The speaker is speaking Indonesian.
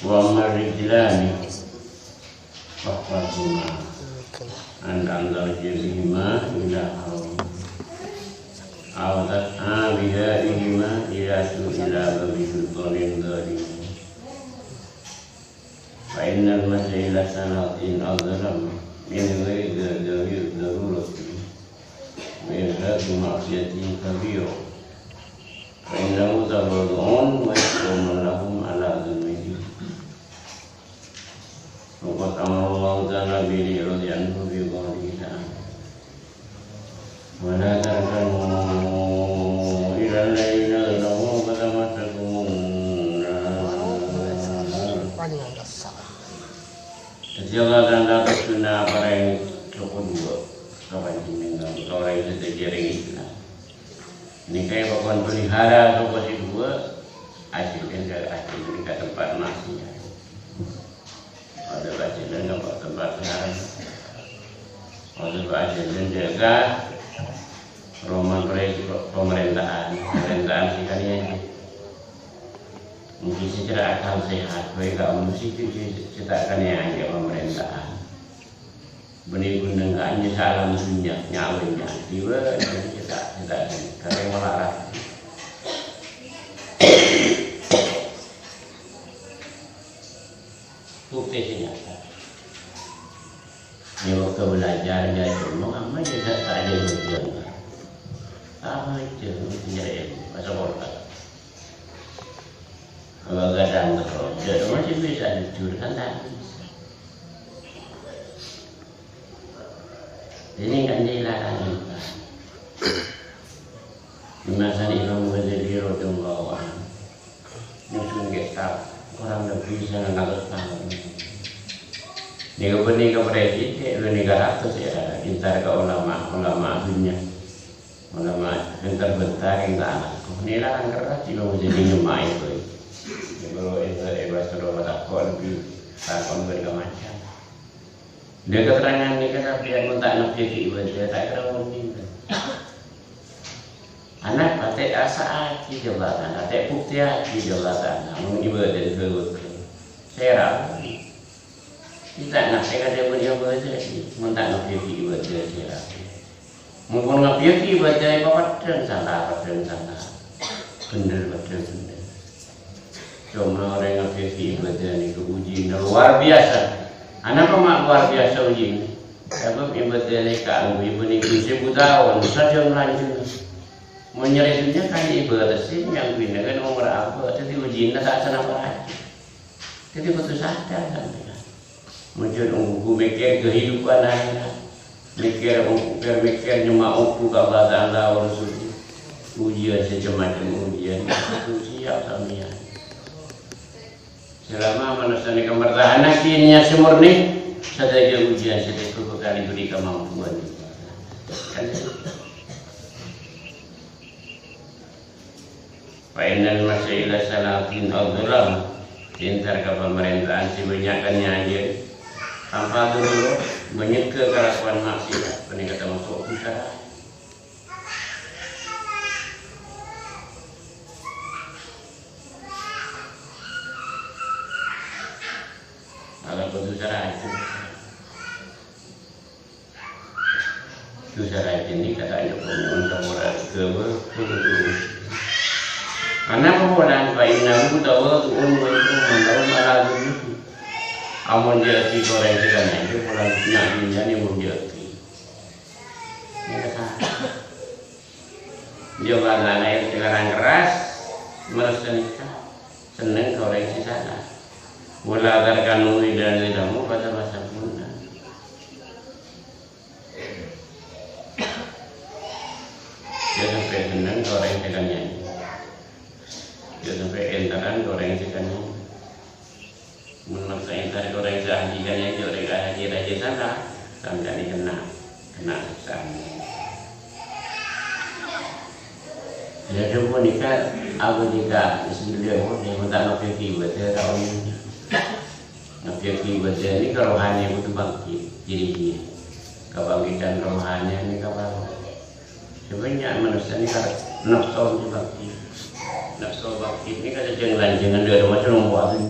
wa marijlani faqaduma an jilihima ila awadat abihahima ila su'ila babisultanin dhalim fa innal masaila sanatin azram min ghairi darurati وإرهاب معصيته كبير فإنه تبرع ويحكم لهم على ذنبه وقد أمر الله تعالى به رضي عنه في قوله تعالى ولا تركنوا إلى الذين ظلموا فتمسكم النار. Setiap tanda sunnah para yang cukup dua orang itu terjaring Islam. Ini kayak bahkan pelihara atau posisi dua hasilnya dari hasil mereka tempat masnya. Ada hasilnya dapat tempat sekarang. Ada hasilnya jaga pemerintahan sekalian. Mungkin secara akal sehat, baik kamu mesti cetakan yang ada pemerintahan. Benih guna hanya salam dunia nyawanya tiba kita karena melarang bukti nyata ini waktu belajarnya cuma apa aja tak ada ujian apa aja mencari masa portal kalau kadang terus jadi masih bisa dicurkan tadi. Ini kan dilarang. Di masa Imam Ghazali radhiyallahu anhu nyusun kitab orang lebih bisa ngalut tahun. Nego benih ke presiden, negara atas ya, intar ke ulama dunia, ulama yang terbentar yang tak. Ini larang keras Imam Ghazali nyemai itu. Kalau bahasa Arab tak kau lebih takon bermacam. Dia keterangan ni kata dia pun tak nak jadi ibadah tak kira mungkin. Anak pakai asa di jabatan, pakai bukti di jabatan, namun ibadah itu saya ragu. Kita nak saya kata dia ibadah, mun tak nak jadi ibadah saya ragu. Mungkin nak jadi ibadah apa salah. Benar. Cuma orang yang jadi ibadah ni kepuji luar biasa. Anak pemak luar biasa uji. Sebab ibadah mereka ibu ni bisa tahun saja melanjut. Menyerahnya kan ibadah sih yang bina kan umur apa. Jadi uji nak tak senang lagi. Jadi betul sadar sampai. Muncul umku mikir kehidupan akhirat. Mikir cuma umku kalau Allah Rasul. Ujian macam ujian itu siap sampai. Selama manusia ini kemertahanan kini semurni saja ujian sedikit kali beri kemampuan. Fainal masaila salatin al-dhulam intar ke pemerintahan sebanyakannya aja tanpa dulu banyak kelakuan maksiat peningkatan masuk usaha. Kalau berdosa itu ini katanya untuk orang karena pembuatan bayinya itu tahu itu malah itu amun jadi goreng segala itu pulang nyanyinya ni menjadi dia warna air sekarang keras merasa nikah seneng goreng di sana. Mula agarkan nuri dan lidamu pada masa muda. Dia sampai senang goreng tekannya. Dia sampai entaran goreng tekannya. Menurut saya entar goreng sehajikannya goreng haji raja sana sampai dikena sama. Jadi pun nikah, aku nikah Bismillah dia minta nak pergi buat tahun ini. Nak pergi buat ini kerohanian itu bangkit, jadi kebangkitan rohani ini kapan? Sebenarnya manusia ini kalau nafsu bangkit ini kata jangan dua macam membuat